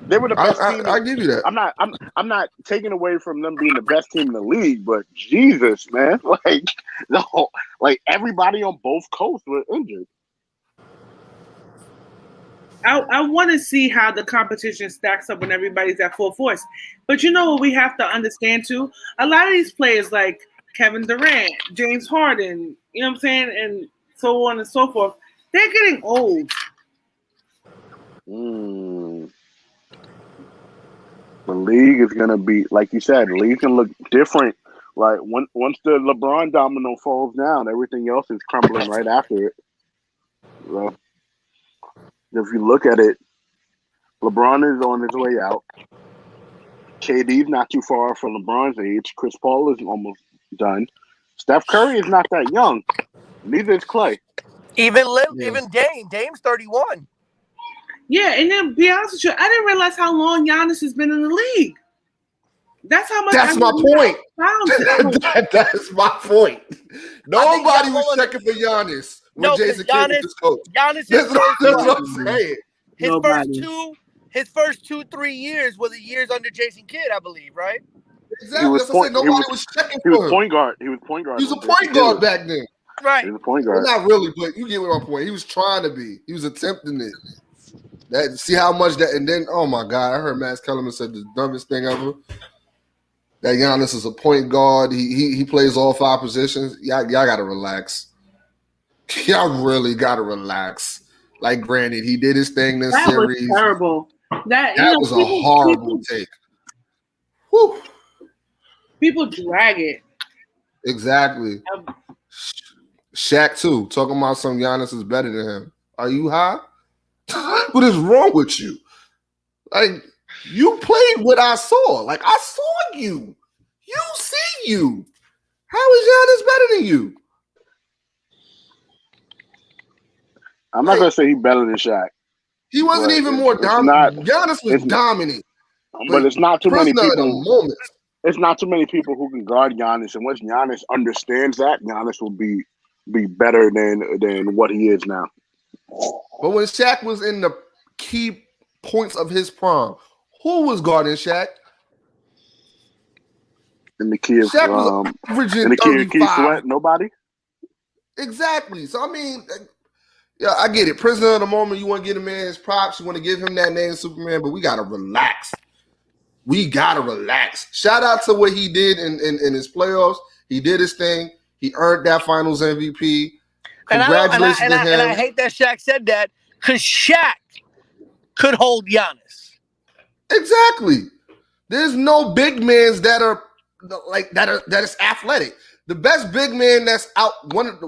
They were the best team. I give you that. I'm not taking away from them being the best team in the league, but Jesus, man, like everybody on both coasts were injured. I want to see how the competition stacks up when everybody's at full force. But you know what we have to understand too? A lot of these players like Kevin Durant, James Harden, you know what I'm saying, and so on and so forth, they're getting old. The league is gonna be, like you said, the league can look different. Like once the LeBron domino falls down, everything else is crumbling right after it. Well, if you look at it, LeBron is on his way out. KD's not too far from LeBron's age. Chris Paul is almost done. Steph Curry is not that young. Neither is Clay. Even Dame. Dame's 31. Yeah, and then be honest with you, I didn't realize how long Giannis has been in the league. That's how much. That's my point. That's my point. Nobody was checking for Giannis when Jason Kidd was his coach. Giannis That's what I'm saying. His first 2-3 years were the years under Jason Kidd, I believe, right? Exactly. That's what I'm saying. Nobody was checking for him. He was point guard. He was a point guard back then. Right. He was a point guard. Well, not really, but you get my point. He was trying to be. He was attempting it. See how much that, and then oh my God, I heard Max Kellerman said the dumbest thing ever. That Giannis is a point guard. He plays all 5 positions. Y'all gotta relax. Y'all really gotta relax. Like, granted, he did his thing this series. Was terrible. That was a horrible take. Whew. People drag it. Exactly. Shaq too, talking about some Giannis is better than him. Are you high? What is wrong with you? Like, you played what I saw. Like, I saw you. You see you. How is Giannis better than you? I'm not gonna say he's better than Shaq. He wasn't even more dominant. Giannis was dominant. But it's not too many people. Moments. It's not too many people who can guard Giannis. And once Giannis understands that, Giannis will be better than what he is now. But when Shaq was in the key points of his prime, who was guarding Shaq? In the key of Shaq was averaging in the key of 35. Sweat, nobody. Exactly. So I mean, yeah, I get it. Prisoner of the moment. You want to give a man his props. You want to give him that name, Superman. But we gotta relax. Shout out to what he did in his playoffs. He did his thing. He earned that Finals MVP. Congratulations to him. And I hate that Shaq said that because Shaq could hold Giannis. Exactly. There's no big men that are that is athletic. The best big man that's out.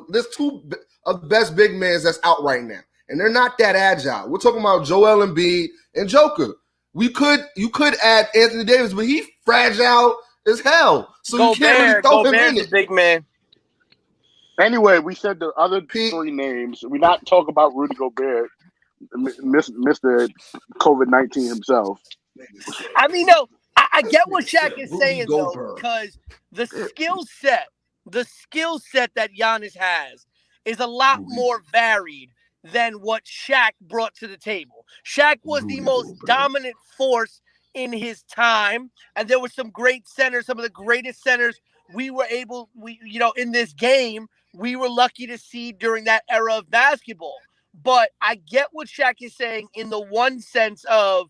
There's 2 of the best big men that's out right now, and they're not that agile. We're talking about Joel Embiid and Joker. You could add Anthony Davis, but he's fragile as hell. So you can't really throw him in it. Big man. Anyway, we said the other 3 names. We're not talking about Rudy Gobert, Mr. COVID-19 himself. I mean, no, I get what Shaq is saying, though, because the skill set that Giannis has is a lot more varied than what Shaq brought to the table. Shaq was the most dominant force in his time, and there were some great centers, some of the greatest centers in this game, we were lucky to see during that era of basketball. But I get what Shaq is saying in the one sense of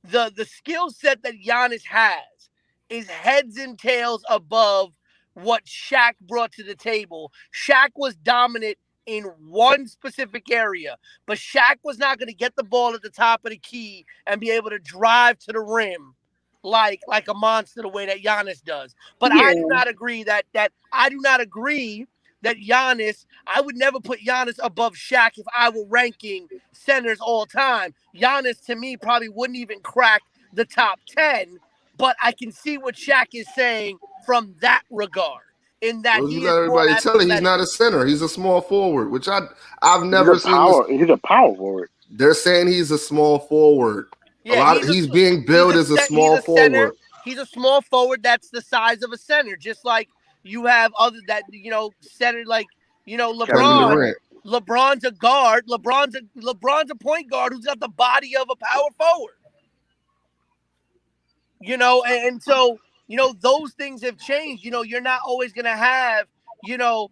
the skill set that Giannis has is heads and tails above what Shaq brought to the table. Shaq was dominant in one specific area, but Shaq was not going to get the ball at the top of the key and be able to drive to the rim like a monster the way that Giannis does. But yeah. I do not agree that Giannis, I would never put Giannis above Shaq if I were ranking centers all time. Giannis, to me, probably wouldn't even crack the top 10, but I can see what Shaq is saying from that regard. In that you let everybody tell you he's not a center. He's a small forward, which I've never seen. He's a power forward. They're saying he's a small forward. Yeah, he's being billed as a small forward. He's a small forward that's the size of a center, just like you have other that center like Kevin LeBron. Durant. LeBron's a guard. LeBron's a point guard who's got the body of a power forward. And so those things have changed. You're not always gonna have the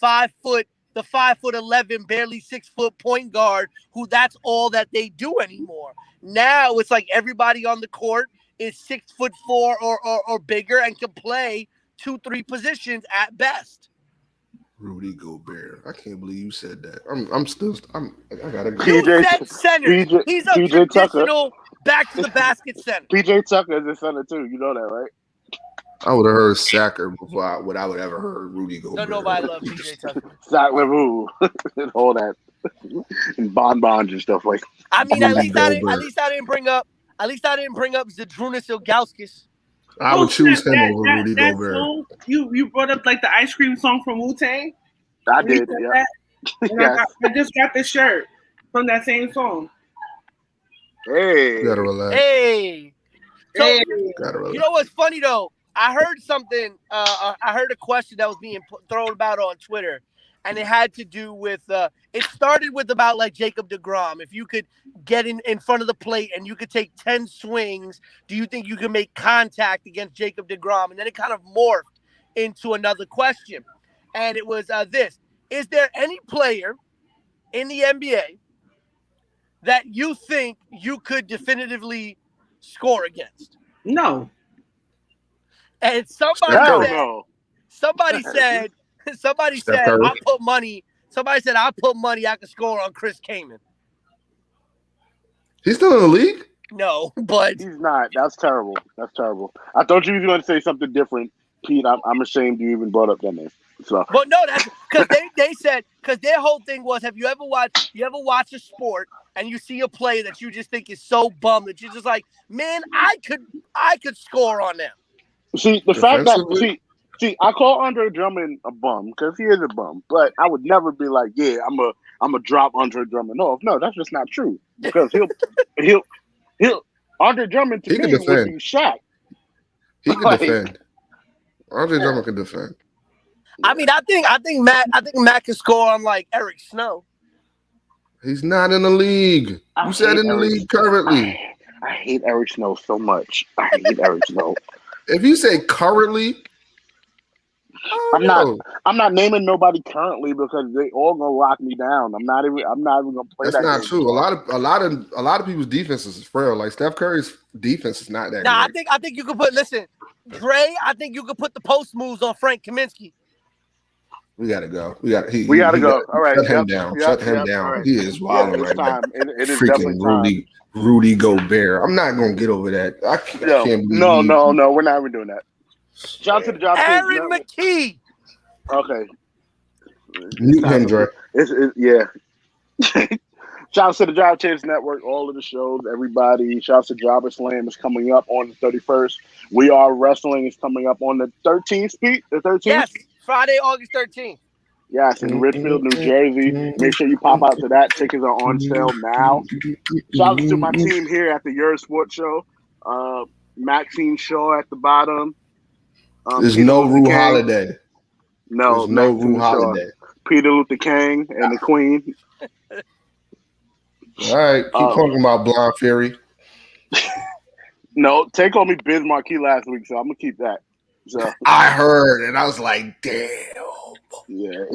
5'11", barely 6 foot point guard who that's all that they do anymore. Now it's like everybody on the court is 6'4" or bigger and can play 2-3 positions at best. Rudy Gobert. I can't believe you said that. I gotta go. You said center. He's a PJ traditional back to the basket center. PJ Tucker is a center too. You know that, right? I would have heard Sacker before I would have ever heard Rudy Gobert. No, nobody loves PJ Tucker. Sacker, and all that, and bonbons and stuff like. I mean, at least I didn't bring up Zydrunas Ilgauskas. I would choose him over Rudy Gobert. Song, you brought up like the ice cream song from Wu-Tang. I did, yeah. Yes. I just got the shirt from that same song. Hey, You gotta relax. Hey. So, Hey. Gotta relax. you know what's funny though? I heard something. I heard a question that was being thrown about on Twitter, and it had to do with. It started with about like Jacob deGrom. If you could get in front of the plate and you could take 10 swings, do you think you can make contact against Jacob deGrom? And then it kind of morphed into another question, and it was this: is there any player in the NBA that you think you could definitively score against? No. And somebody said, I put money. Somebody said, I put money I could score on Chris Kaman. He's still in the league? No, but he's not. That's terrible. That's terrible. I thought you were going to say something different, Pete. I'm ashamed you even brought up that name. So, but no, that's because they said, because their whole thing was, have you ever watched a sport and you see a play that you just think is so bum that you're just like, man, I could score on them. See, the fact that I call Andre Drummond a bum because he is a bum, but I would never be like, yeah, I'm a drop Andre Drummond. No, that's just not true because he'll Andre Drummond to me would be Shaq. He can defend. Andre Drummond can defend. I mean, I think Matt can score on like Eric Snow. He's not in the league. You said in the league currently. I hate Eric Snow so much. I hate Eric Snow. If you say currently, I'm not naming nobody currently because they all gonna lock me down. I'm not even gonna play. That's not true. A lot of people's defenses is frail. Like Steph Curry's defense is not that. Nah, great. I think you could put. Listen, Dre. I think you could put the post moves on Frank Kaminsky. We gotta go. We gotta go. All right, shut him down. Shut him down. Right. He is wild right now. It is freaking Rudy Gobert. I'm not gonna get over that. I can't. No, we're not even doing that. Shout out to the job. Aaron McKee. Okay. Mute him, Dre. Yeah. Shout out to the Job Chance Network, all of the shows, everybody. Shout out to Jobber Slam is coming up on the 31st. We Are Wrestling is coming up on the 13th, Pete. The 13th? Yes, Friday, August 13th. Yes, in Richfield, New Jersey. Make sure you pop out to that. Tickets are on sale now. Shout out to my team here at the Yerrr Sports Show. Maxine Shaw at the bottom. There's no Rue Holiday. No, there's no Rue Holiday. Peter Luther King and the Queen. All right, keep talking about Blonde Fury. No, Tay called me Biz Marquis last week, so I'm gonna keep that. So I heard, and I was like, damn. Yeah,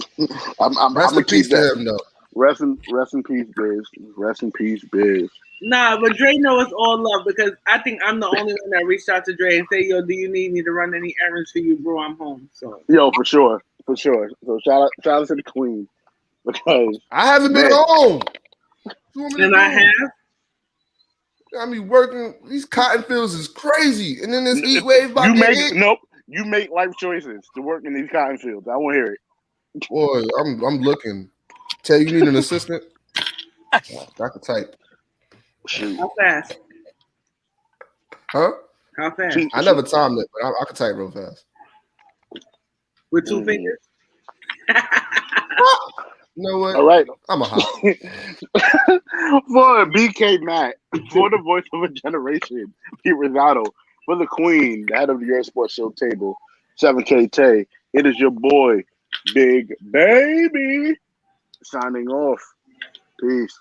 I'm rest in peace to him, though. Rest in peace, Biz. Rest in peace, Biz. Nah, but Dre knows it's all love because I think I'm the only one that reached out to Dre and say, yo, do you need me to run any errands for you, bro? I'm home. So for sure. So shout out to the Queen because I haven't been home. And I have. I mean, working these cotton fields is crazy, and then this heat wave. You make life choices to work in these cotton fields. I won't hear it. Boy, I'm looking. Tell you need an assistant. I can type. Shoot. How fast? Huh? How fast? I never timed it, but I can type real fast. With 2 fingers? You know what? All right. I'm a hot. For BK Matt, for the voice of a generation, Pete Rosado, for the queen, the head of the Yerrr Sports Show table, 7K Tay, it is your boy, Big Baby, signing off. Peace.